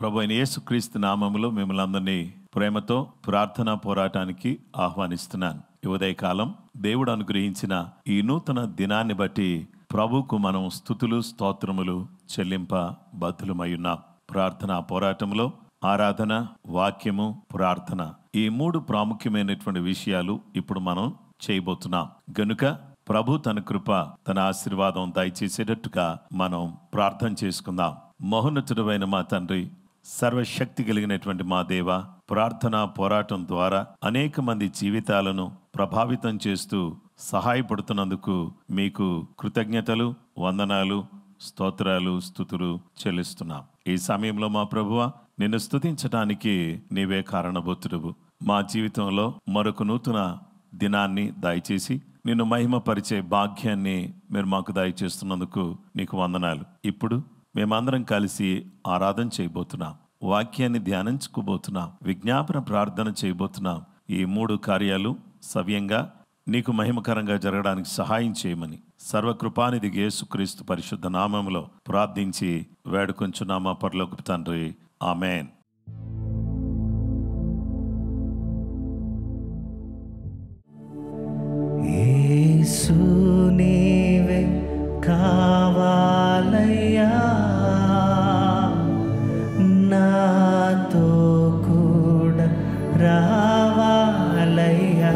ప్రభు అయిన యేసుక్రీస్తు నామములో మిమ్మల్ని అందరినీ ప్రేమతో ప్రార్థనా పోరాటానికి ఆహ్వానిస్తున్నాను. ఈ ఉదయకాలం దేవుడు అనుగ్రహించిన ఈ నూతన దినాన్ని బట్టి ప్రభువుకు మనం స్తుతులు స్తోత్రములు చెల్లింప బద్ధులమై ఉన్నాం. ప్రార్థనా పోరాటంలో ఆరాధన, వాక్యము, ప్రార్థన ఈ మూడు ప్రాముఖ్యమైనటువంటి విషయాలు ఇప్పుడు మనం చేయబోతున్నాం. గనుక ప్రభు తన కృప, తన ఆశీర్వాదం దయచేసేటట్టుగా మనం ప్రార్థన చేసుకుందాం. మహోన్నతుడైన మా తండ్రి, సర్వశక్తి కలిగినటువంటి మా దేవ, ప్రార్థనా పోరాటం ద్వారా అనేక మంది జీవితాలను ప్రభావితం చేస్తూ సహాయపడుతున్నందుకు మీకు కృతజ్ఞతలు, వందనాలు, స్తోత్రాలు, స్తుతులు చెల్లిస్తున్నాం. ఈ సమయంలో మా ప్రభువా, నిన్ను స్తుతించటానికి నీవే కారణభూతుడువు. మా జీవితంలో మరొక నూతన దినాన్ని దయచేసి నిన్ను మహిమపరిచే భాగ్యాన్ని మీరు మాకు దయచేస్తున్నందుకు నీకు వందనాలు. ఇప్పుడు మేమందరం కలిసి ఆరాధన చేయబోతున్నాం, వాక్యాన్ని ధ్యానించుకోబోతున్నాం, విజ్ఞాపన ప్రార్థన చేయబోతున్నాం. ఈ మూడు కార్యాలు సవ్యంగా నీకు మహిమకరంగా జరగడానికి సహాయం చేయమని సర్వకృపానిధి యేసుక్రీస్తు పరిశుద్ధ నామములో ప్రార్థించి వేడుకొంచున్నామా పరలోకపు తండ్రి, ఆమేన్. యేసు నీవే కావాలయ్యా, నాతో కూడా రావాలయ్యా.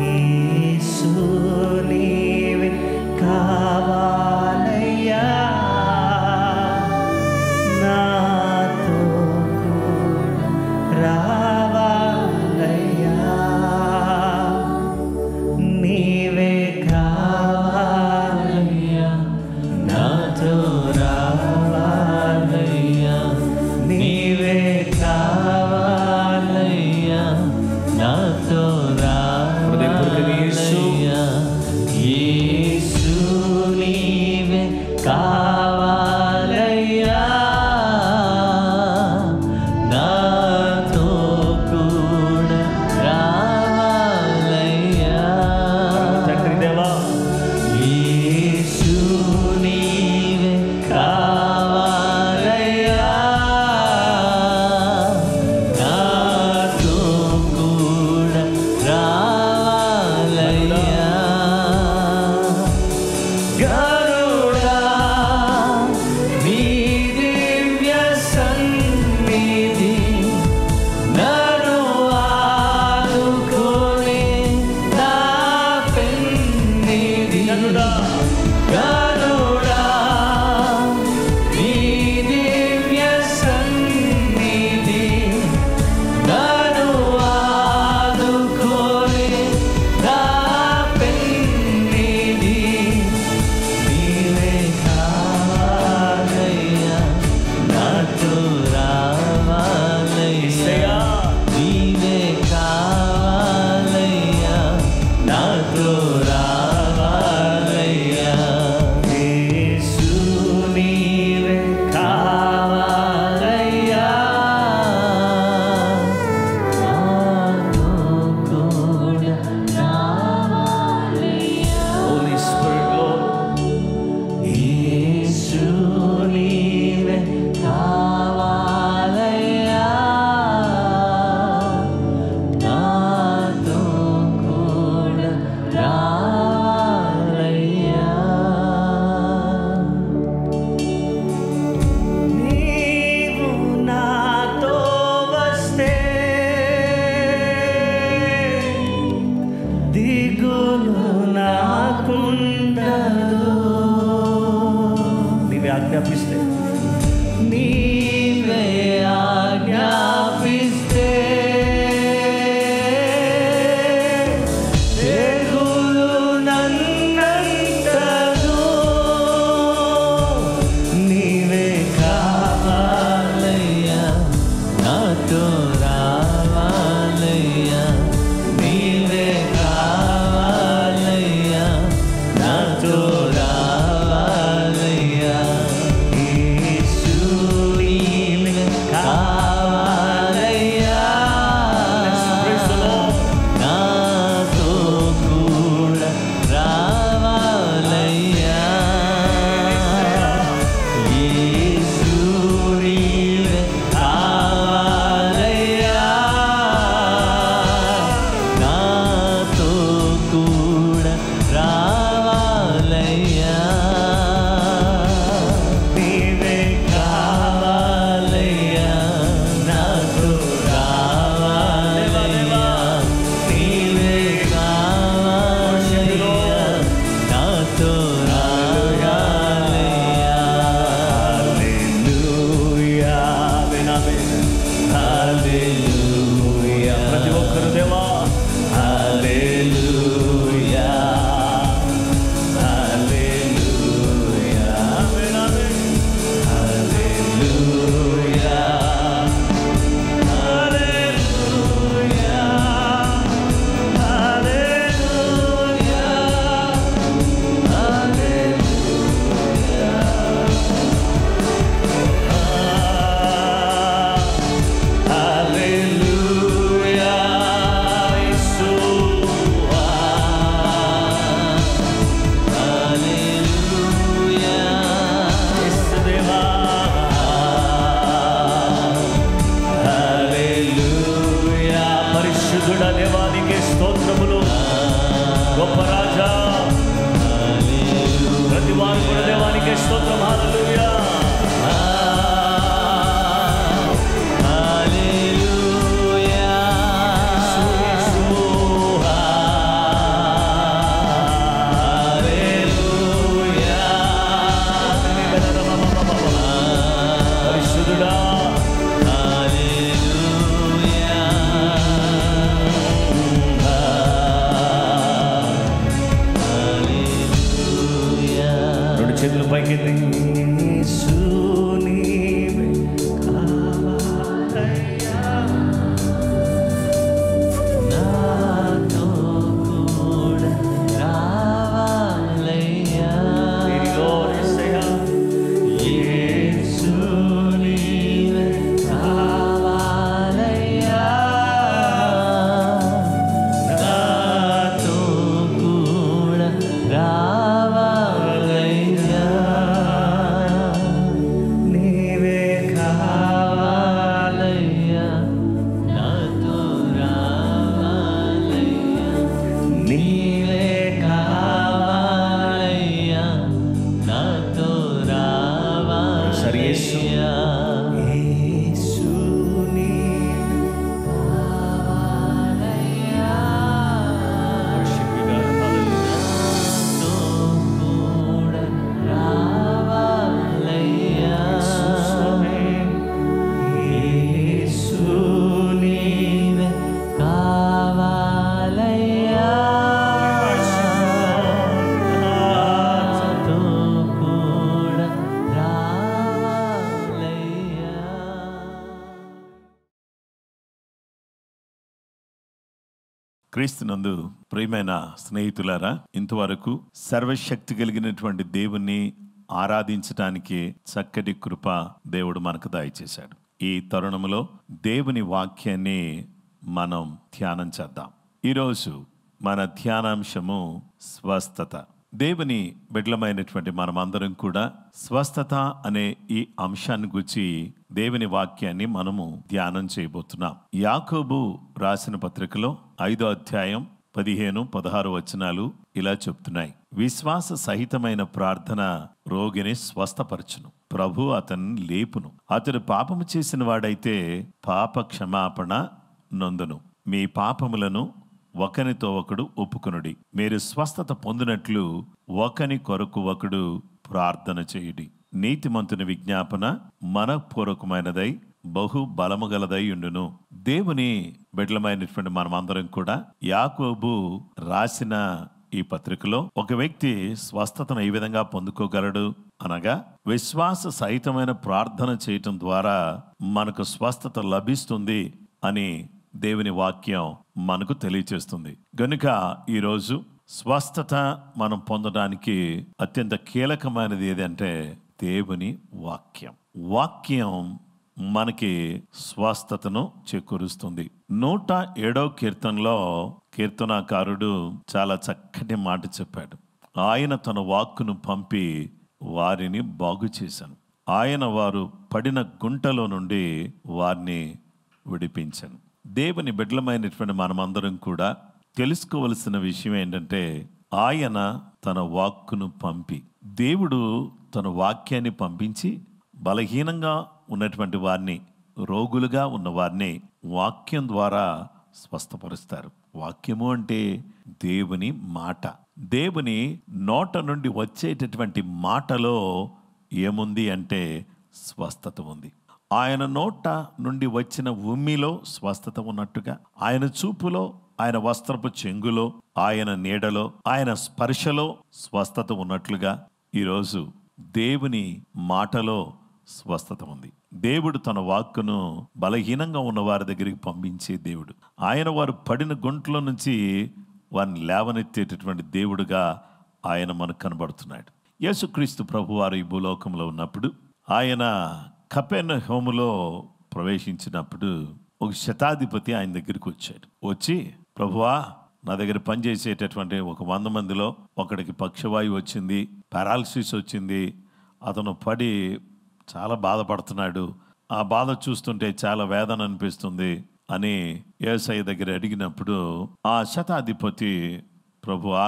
యేసు నీవే కావాలయ్యా, నాతో కూడా రావాలయ్యా. నీవే కావాలయ్యా, నాతో రావాలయ్యా. నీవే కావాలయ్యా, నాతో రావాలయ్యా. యేసు నీవే కావాలయ్యా, నాతో కూడా రావాలయ్యా. తండ్రి దేవా, యేసు నీవే కావాలయ్యా, నాతో కూడా రావాలయ్యా. గరుడా, నీ దివ్య సన్నిధి నన్ను ఆదుకునే నా పెన్నిధి. గరుడా, నీ దివ్య సన్నిధి నన్ను ఆదుకునే నా పెన్నిధి. నీవే కావాలయ్యా, నాతో రావాలయ్యా. నీవే కావాలయ్యా, నాతో రావాలయ్యా. చేతులు పైకెత్తి యేసు నీవే కావాలయ్యా నాతో కూడా రావాలయ్యా నీలో యేసయ్యా యేసు నీవే కావాలయ్యా నాతో కూడా రావాలయ్యా నీవే కావాలయ్యా నాతో రావాలయ్యా నీవే కావాలయ్యా నాతో రావాలయ్యా సరి యేసు యేసు నీవే కావాలయ్యా వర్షిప్ యు గాడ్ హల్లెలూయా నాతో కూడా రావాలయ్యా యేసు నీవే కావాలయ్యా నాతో కూడా రావాలయ్యా. క్రీస్తునందు ప్రియమైన స్నేహితులారా, ఇంతవరకు సర్వశక్తి కలిగినటువంటి దేవుణ్ణి ఆరాధించటానికి చక్కటి కృప దేవుడు మనకు దయచేశాడు. ఈ తరుణంలో దేవుని వాక్యాన్ని మనం ధ్యానం చేద్దాం. ఈరోజు మన ధ్యానాంశము స్వస్థత. దేవుని బిడ్డలమైనటువంటి మనమందరం కూడా స్వస్థత అనే ఈ అంశాన్ని గురించి దేవుని వాక్యాన్ని మనము ధ్యానం చేయబోతున్నాం. యాకోబు రాసిన పత్రికలో 5వ అధ్యాయం 15, 16 వచనాలు ఇలా చెప్తున్నాయి. విశ్వాస సహితమైన ప్రార్థన రోగిని స్వస్థపరచును, ప్రభు అతన్ని లేపును. అతడు పాపము చేసిన వాడైతే పాప క్షమాపణ నొందును. మీ పాపములను ఒకనితో ఒకడు ఒప్పుకొనుడి. మీరు స్వస్థత పొందినట్లు ఒకని కొరకు ఒకడు ప్రార్థన చేయుడి. నీతిమంతుని విజ్ఞాపన మనపూర్వకమైనదై బహు బలము గలదై ఉండును. దేవుని బిడ్డలమైనటువంటి మనమందరం కూడా యాకోబు రాసిన ఈ పత్రికలో ఒక వ్యక్తి స్వస్థతను ఈ విధంగా పొందుకోగలడు అనగా విశ్వాస సహితమైన ప్రార్థన చేయటం ద్వారా మనకు స్వస్థత లభిస్తుంది అని దేవుని వాక్యం మనకు తెలియచేస్తుంది. గనుక ఈరోజు స్వస్థత మనం పొందడానికి అత్యంత కీలకమైనది ఏదంటే దేవుని వాక్యం. వాక్యం మనకి స్వస్థతను చేకూరుస్తుంది. 107వ కీర్తనలో కీర్తనాకారుడు చాలా చక్కటి మాట చెప్పాడు. ఆయన తన వాక్కును పంపి వారిని బాగు చేశాను. ఆయన వారు పడిన గుంటలో నుండి వారిని విడిపించాను. దేవుని బిడ్డలమైనటువంటి మనమందరం కూడా తెలుసుకోవలసిన విషయం ఏంటంటే ఆయన తన వాక్కును పంపి, దేవుడు తన వాక్యాన్ని పంపించి బలహీనంగా ఉన్నటువంటి వారిని, రోగులుగా ఉన్న వారిని వాక్యం ద్వారా స్వస్థపరుస్తారు. వాక్యము అంటే దేవుని మాట. దేవుని నోట నుండి వచ్చేటటువంటి మాటలో ఏముంది అంటే స్వస్థత ఉంది. ఆయన నోట నుండి వచ్చిన ఉమ్మిలో స్వస్థత ఉన్నట్టుగా, ఆయన చూపులో, ఆయన వస్త్రపు చెంగులో, ఆయన నీడలో, ఆయన స్పర్శలో స్వస్థత ఉన్నట్లుగా ఈరోజు దేవుని మాటలో స్వస్థత ఉంది. దేవుడు తన వాక్కును బలహీనంగా ఉన్న వారి దగ్గరికి పంపించే దేవుడు. ఆయన వారు పడిన గుంటలో నుంచి వారిని లేవనెత్తేటటువంటి దేవుడుగా ఆయన మనకు కనబడుతున్నాడు. యేసుక్రీస్తు ప్రభువారు ఈ భూలోకంలో ఉన్నప్పుడు ఆయన కపెర్నహూములో ప్రవేశించినప్పుడు ఒక శతాధిపతి ఆయన దగ్గరికి వచ్చాడు. వచ్చి, ప్రభువా, నా దగ్గర పనిచేసేటటువంటి ఒక 100 మందిలో ఒకడికి పక్షవాయువు వచ్చింది, పారాలసిస్ వచ్చింది, అతను పడి చాలా బాధపడుతున్నాడు, ఆ బాధ చూస్తుంటే చాలా వేదన అనిపిస్తుంది అని యేసయ్య దగ్గర అడిగినప్పుడు ఆ శతాధిపతి, ప్రభువా,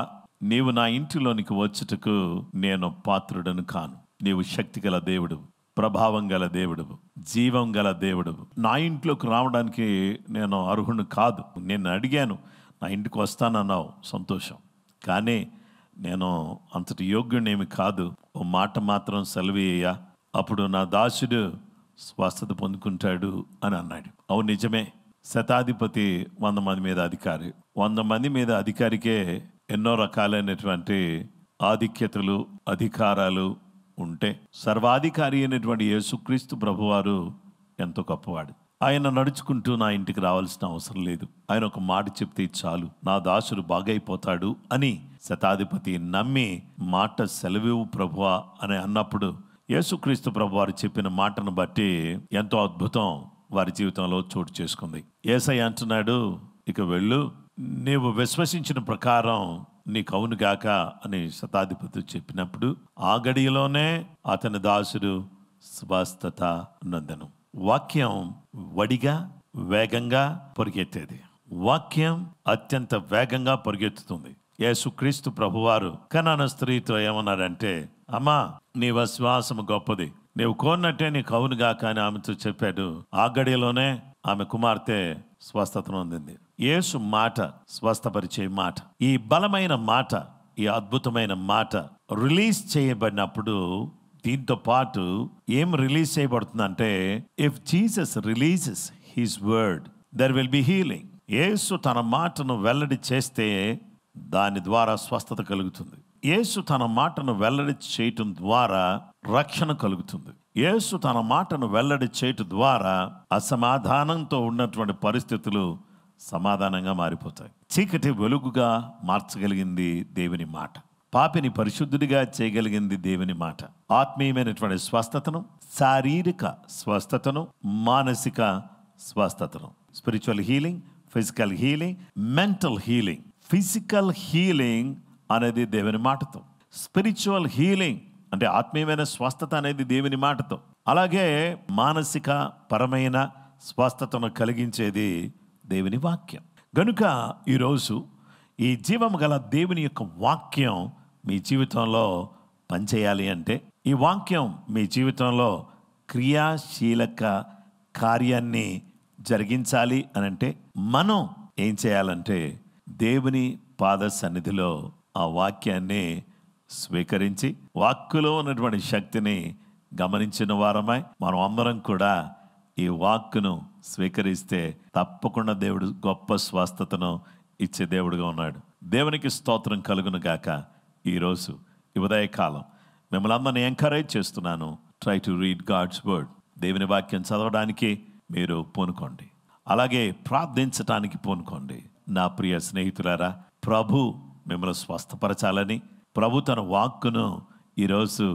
నీవు నా ఇంటిలోనికి వచ్చుటకు నేను పాత్రుడను కాను. నీవు శక్తి గల దేవుడు, ప్రభావం గల దేవుడు, జీవం గల దేవుడు. నా ఇంట్లోకి రావడానికి నేను అర్హుని కాదు. నేను అడిగాను, నా ఇంటికి వస్తానన్నావు, సంతోషం. కానీ నేను అంతటి యోగ్యుడేమి కాదు. ఓ మాట మాత్రం సెలవయ్యా, అప్పుడు నా దాసుడు స్వస్థత పొందుకుంటాడు అని అన్నాడు. అవును, నిజమే. శతాధిపతి 100 మంది మీద అధికారి. 100 మంది మీద అధికారికే ఎన్నో రకాలైనటువంటి ఆధిక్యతలు, అధికారాలు ఉంటే సర్వాధికారి అయినటువంటి యేసుక్రీస్తు ప్రభువారు ఎంతో గొప్పవాడు. ఆయన నడుచుకుంటూ నా ఇంటికి రావాల్సిన అవసరం లేదు. ఆయన ఒక మాట చెప్తే చాలు, నా దాసుడు బాగైపోతాడు అని శతాధిపతి నమ్మి మాట సెలవివు ప్రభువా అని అన్నప్పుడు యేసుక్రీస్తు ప్రభువారు చెప్పిన మాటను బట్టి ఎంతో అద్భుతం వారి జీవితంలో చోటు చేసుకుంది. యేసయ్య అంటున్నాడు, ఇక వెళ్ళు, నీవు విశ్వసించిన ప్రకారం నీకు అవును గాక అని శతాధిపతి చెప్పినప్పుడు ఆ గడియలోనే అతని దాసుడు స్వస్థత నందెను. వాక్యం వడిగా వేగంగా పరిగెత్తేది. వాక్యం అత్యంత వేగంగా పరిగెత్తుతుంది. యేసుక్రీస్తు ప్రభువారు కనాన స్త్రీతో ఏమన్నారంటే, అమ్మా నీ విశ్వాసము గొప్పది, నీవు కోరినట్టే నీకు అవునుగా అని ఆమెతో చెప్పాడు. ఆ గడియలోనే ఆమె కుమార్తె స్వస్థతను పొందింది. యేసు మాట స్వస్థపరిచే మాట. ఈ బలమైన మాట, ఈ అద్భుతమైన మాట రిలీజ్ చేయబడినప్పుడు దీంతో పాటు ఏం రిలీజ్ చేయబడుతుందంటే, if Jesus releases his word there will be healing. యేసు తన మాటను వెల్లడి చేస్తే దాని ద్వారా స్వస్థత కలుగుతుంది. యేసు తన మాటను వెల్లడి చేయటం ద్వారా రక్షణ కలుగుతుంది. యేసు తన మాటను వెల్లడి చేయటం ద్వారా అసమాధానంతో ఉన్నటువంటి పరిస్థితులు సమాధానంగా మారిపోతాయి. చీకటి వెలుగుగా మార్చగలిగింది దేవుని మాట. పాపిని పరిశుద్ధుడిగా చేయగలిగింది దేవుని మాట. ఆత్మీయమైనటువంటి స్వస్థతను, శారీరక స్వస్థతను, మానసిక స్వస్థతను, spiritual healing, physical healing, mental healing. Physical healing అనేది దేవుని మాటతో, స్పిరిచువల్ హీలింగ్ అంటే ఆత్మీయమైన స్వస్థత అనేది దేవుని మాటతో, అలాగే మానసిక పరమైన స్వస్థతను కలిగించేది దేవుని వాక్యం. గనుక ఈరోజు ఈ జీవము గల దేవుని యొక్క వాక్యం మీ జీవితంలో పనిచేయాలి అంటే, ఈ వాక్యం మీ జీవితంలో క్రియాశీలక కార్యాన్ని జరిగించాలి అని అంటే, మనం ఏం చేయాలంటే దేవుని పాద సన్నిధిలో ఆ వాక్యాన్ని స్వీకరించి వాక్కులో ఉన్నటువంటి శక్తిని గమనించిన వారమై మనం అందరం కూడా ఈ వాక్కును స్వీకరిస్తే తప్పకుండా దేవుడు గొప్ప స్వస్థతను ఇచ్చే దేవుడుగా ఉన్నాడు. దేవునికి స్తోత్రం కలుగును గాక. ఈరోజు ఈ ఉదయకాలం మిమ్మల్ని అందరినీ ఎంకరేజ్ చేస్తున్నాను. Try to read God's word. దేవుని వాక్యం చదవడానికి మీరు పూనుకోండి, అలాగే ప్రార్థించటానికి పూనుకోండి. నా ప్రియ స్నేహితులారా, ప్రభు మిమ్మల్ని స్వస్థపరచాలని ప్రభు తన వాక్కును ఈరోజు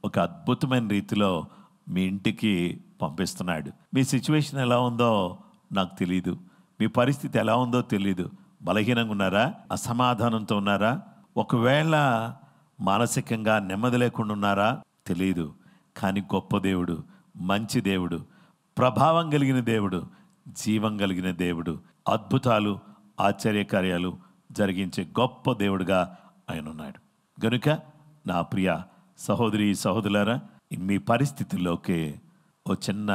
ఒక అద్భుతమైన రీతిలో మీ ఇంటికి పంపిస్తున్నాడు. మీ సిచ్యువేషన్ ఎలా ఉందో నాకు తెలీదు, మీ పరిస్థితి ఎలా ఉందో తెలీదు. బలహీనంగా ఉన్నారా? అసమాధానంతో ఉన్నారా? ఒకవేళ మానసికంగా నెమ్మది లేకుండా ఉన్నారా? తెలీదు. కానీ గొప్ప దేవుడు, మంచి దేవుడు, ప్రభావం కలిగిన దేవుడు, జీవం కలిగిన దేవుడు, అద్భుతాలు ఆశ్చర్యకార్యాలు జరిగించే గొప్ప దేవుడుగా ఆయన ఉన్నాడు. గనుక నా ప్రియ సహోదరి సహోదరులారా, మీ పరిస్థితుల్లోకి ఓ చిన్న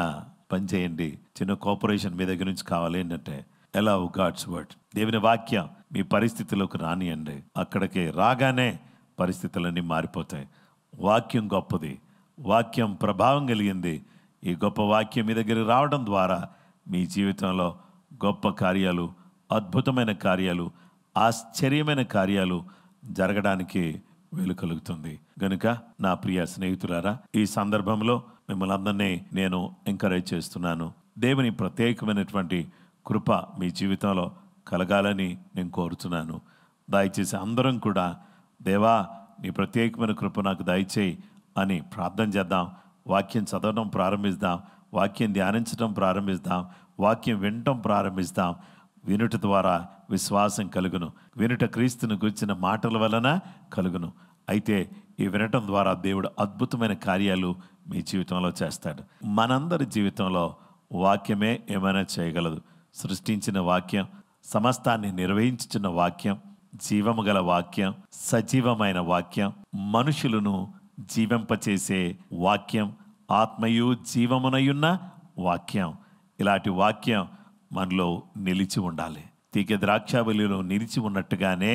పని చేయండి. చిన్న కోఆపరేషన్ మీ దగ్గర నుంచి కావాలి ఏంటంటే, ఎలా గాడ్స్ వర్డ్, దేవుని వాక్యం మీ పరిస్థితుల్లోకి రానియండి. అక్కడికి రాగానే పరిస్థితులన్నీ మారిపోతాయి. వాక్యం గొప్పది, వాక్యం ప్రభావం కలిగింది. ఈ గొప్ప వాక్యం మీ దగ్గర రావడం ద్వారా మీ జీవితంలో గొప్ప కార్యాలు, అద్భుతమైన కార్యాలు, ఆశ్చర్యమైన కార్యాలు జరగడానికి వీలు కలుగుతుంది. గనుక నా ప్రియ స్నేహితులారా, ఈ సందర్భంలో మిమ్మల్ని అందరినీ నేను ఎంకరేజ్ చేస్తున్నాను. దేవుని ప్రత్యేకమైనటువంటి కృప మీ జీవితంలో కలగాలని నేను కోరుతున్నాను. దయచేసి అందరం కూడా, దేవా నీ ప్రత్యేకమైన కృప నాకు దయచేయి అని ప్రార్థన చేద్దాం. వాక్యం చదవడం ప్రారంభిస్తాం, వాక్యం ధ్యానించడం ప్రారంభిస్తాం, వాక్యం వినటం ప్రారంభిస్తాం. వినుట ద్వారా విశ్వాసం కలుగును, వినుట క్రీస్తును గురించిన మాటల వలన కలుగును. అయితే ఈ వినటం ద్వారా దేవుడు అద్భుతమైన కార్యాలు మీ జీవితంలో చేస్తాడు. మనందరి జీవితంలో వాక్యమే ఏమైనా చేయగలదు. సృష్టించిన వాక్యం, సమస్తాన్ని నిర్వహించుచున్న వాక్యం, జీవము గల వాక్యం, సజీవమైన వాక్యం, మనుషులను జీవింపచేసే వాక్యం, ఆత్మయు జీవమునయున్న వాక్యం. ఇలాంటి వాక్యం మనలో నిలిచి ఉండాలి. తీగ ద్రాక్షావల్లిలో నిలిచి ఉన్నట్టుగానే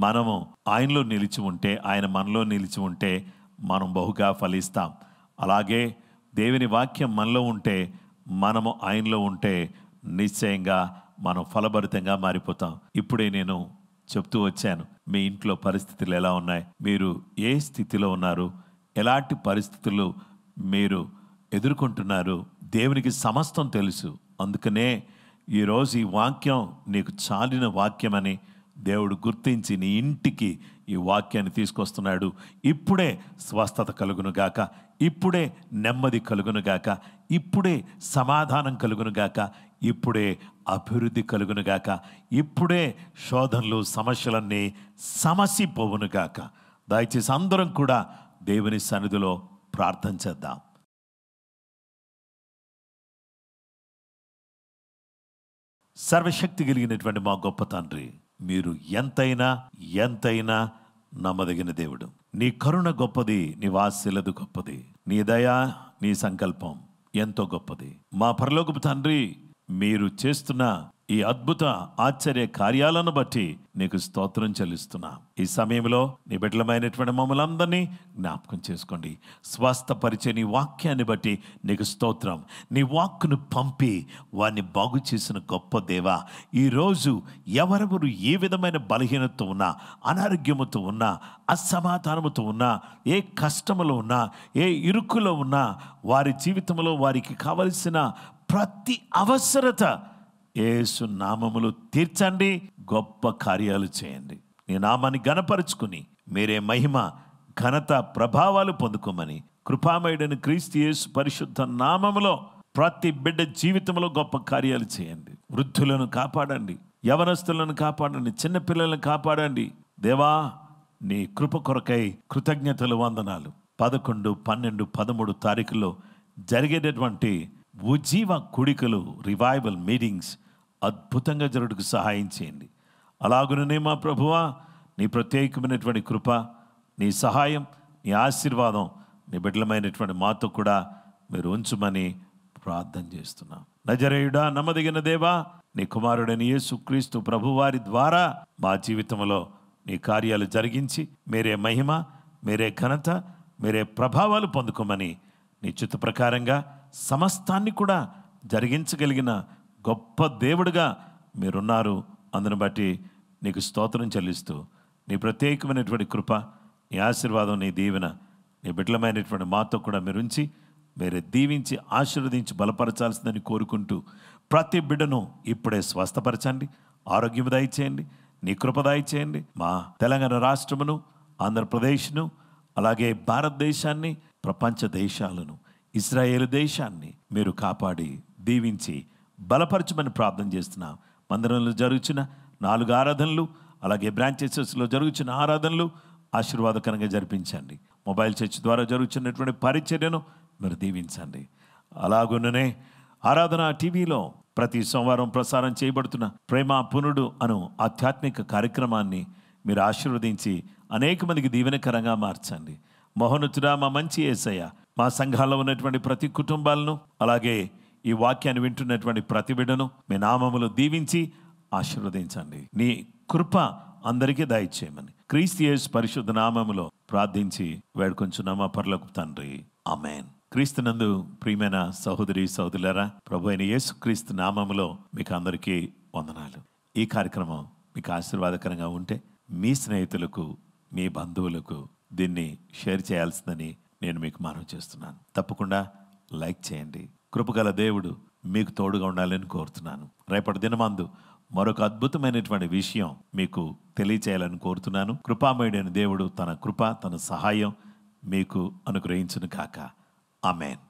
మనము ఆయనలో నిలిచి ఉంటే, ఆయన మనలో నిలిచి ఉంటే మనం బహుగా ఫలిస్తాం. అలాగే దేవుని వాక్యం మనలో ఉంటే, మనము ఆయనలో ఉంటే నిశ్చయంగా మనం ఫలభరితంగా మారిపోతాం. ఇప్పుడే నేను చెప్తూ వచ్చాను, మీ ఇంట్లో పరిస్థితులు ఎలా ఉన్నాయి, మీరు ఏ స్థితిలో ఉన్నారు, ఎలాంటి పరిస్థితులు మీరు ఎదుర్కొంటున్నారు, దేవునికి సమస్తం తెలుసు. అందుకనే ఈరోజు ఈ వాక్యం నీకు చాలిన వాక్యమని దేవుడు గుర్తించి నీ ఇంటికి ఈ వాక్యాన్ని తీసుకొస్తున్నాడు. ఇప్పుడే స్వస్థత కలుగునుగాక, ఇప్పుడే నెమ్మది కలుగునుగాక, ఇప్పుడే సమాధానం కలుగునుగాక, ఇప్పుడే అభివృద్ధి కలుగునుగాక, ఇప్పుడే శోధనలు సమస్యలన్నీ సమసిపోవునుగాక. దయచేసి అందరం కూడా దేవుని సన్నిధిలో ప్రార్థన చేద్దాం. సర్వశక్తి కలిగినటువంటి మా గొప్ప తండ్రి, మీరు ఎంతైనా నమ్మదగిన దేవుడు. నీ కరుణ గొప్పది, నీ వాత్సల్యత గొప్పది, నీ దయ, నీ సంకల్పం ఎంతో గొప్పది. మా పరలోకపు తండ్రి, మీరు చేస్తున్న ఈ అద్భుత ఆశ్చర్య కార్యాలను బట్టి నీకు స్తోత్రం చెల్లిస్తున్నా. ఈ సమయంలో నీ బిడ్డలమైనటువంటి మమ్మల్ని అందరినీ జ్ఞాపకం చేసుకోండి. స్వస్థపరిచే నీ వాక్యాన్ని బట్టి నీకు స్తోత్రం. నీ వాక్కును పంపి వారిని బాగు చేసిన గొప్ప దేవా, ఈరోజు ఎవరెవరు ఏ విధమైన బలహీనతతో ఉన్నా, అనారోగ్యముతో ఉన్నా, అసమాధానముతో ఉన్నా, ఏ కష్టములో ఉన్నా, ఏ ఇరుకులో ఉన్నా, వారి జీవితంలో వారికి కావలసిన ప్రతి అవసరత యేసు నామములో తీర్చండి. గొప్ప కార్యాలు చేయండి. నీ నామాన్ని ఘనపరుచుకుని మీరే మహిమ, ఘనత, ప్రభావాలు పొందుకోమని కృపామయుడైన క్రీస్తు యేసు పరిశుద్ధ నామములో ప్రతి బిడ్డ జీవితంలో గొప్ప కార్యాలు చేయండి. వృద్ధులను కాపాడండి, యవనస్తులను కాపాడండి, చిన్నపిల్లలను కాపాడండి. దేవా, నీ కృప కొరకై కృతజ్ఞతలు, వందనాలు. 11, 12, 13 తారీఖుల్లో జరిగేటటువంటి ఉజ్జీవ కూడికలు, రివైవల్ మీటింగ్స్ అద్భుతంగా జరుగుటకు సహాయం చేయండి. అలాగుననే మా ప్రభువా, నీ ప్రత్యేకమైనటువంటి కృప, నీ సహాయం, నీ ఆశీర్వాదం నీ బిడ్డలమైనటువంటి మాతో కూడా మీరు ఉంచుమని ప్రార్థన చేస్తున్నాం. నజరేయుడా, నమ్మదగిన దేవా, నీ కుమారుడైన యేసుక్రీస్తు ప్రభువారి ద్వారా మా జీవితంలో నీ కార్యాలు జరిగించి మీరే మహిమ, మీరే ఘనత, మీరే ప్రభావాలు పొందుకోమని నీ చిత్త ప్రకారంగా సమస్తాన్ని కూడా జరిగించగలిగిన గొప్ప దేవుడుగా మీరున్నారు. అందును బట్టి నీకు స్తోత్రం చెల్లిస్తూ నీ ప్రత్యేకమైనటువంటి కృప, నీ ఆశీర్వాదం, నీ దీవెన నీ బిడ్డలమైనటువంటి మాతో కూడా మీరు ఉంచి మీరే దీవించి ఆశీర్వదించి బలపరచాల్సిందని కోరుకుంటూ ప్రతి బిడ్డను ఇప్పుడే స్వస్థపరచండి, ఆరోగ్యం దయచేయండి, నీ కృప దయచేయండి. మా తెలంగాణ రాష్ట్రమును, ఆంధ్రప్రదేశ్ను, అలాగే భారతదేశాన్ని, ప్రపంచ దేశాలను, ఇజ్రాయేల్ దేశాన్ని మీరు కాపాడి దీవించి బలపరచమని ప్రార్థన చేస్తున్నాం. మందిరంలో జరుగుతున్న 4 ఆరాధనలు, అలాగే బ్రాంచెస్లో జరుగుతున్న ఆరాధనలు ఆశీర్వాదకరంగా జరిపించండి. మొబైల్ చర్చ్ ద్వారా జరుగుతున్నటువంటి పరిచర్యను మీరు దీవించండి. అలాగుననే ఆరాధన టీవీలో ప్రతి సోమవారం ప్రసారం చేయబడుతున్న ప్రేమ పునుడు అను ఆధ్యాత్మిక కార్యక్రమాన్ని మీరు ఆశీర్వదించి అనేక మందికి దీవెనకరంగా మార్చండి. మహోన్నతుడా, మా మంచి యేసయ్య, మా సంఘాల్లో ఉన్నటువంటి ప్రతి కుటుంబాలను, అలాగే ఈ వాక్యాన్ని వింటున్నటువంటి ప్రతి బిడ్డను మీ నామములో దీవించి ఆశీర్వదించండి. నీ కృప అందరికీ దయచేయమని క్రీస్తు యేసు పరిశుద్ధ నామములో ప్రార్థించి వేడుకొంచున్నామా పరలోకపు తండ్రి, ఆమేన్. క్రీస్తునందు ప్రియమైన సహోదరి సహోదరులారా, ప్రభు అయిన యేసు క్రీస్తు నామములో మీకు అందరికీ వందనాలు. ఈ కార్యక్రమం మీకు ఆశీర్వాదకరంగా ఉంటే మీ స్నేహితులకు, మీ బంధువులకు దీన్ని షేర్ చేయాల్సిందని నేను మీకు మనవి చేస్తున్నాను. తప్పకుండా లైక్ చేయండి. కృపగల దేవుడు మీకు తోడుగా ఉండాలని కోరుతున్నాను. రేపటి దినమందు మరొక అద్భుతమైనటువంటి విషయం మీకు తెలియచేయాలని కోరుతున్నాను. కృపామయుడైన దేవుడు తన కృప, తన సహాయం మీకు అనుగ్రహించును కాక. ఆమేన్.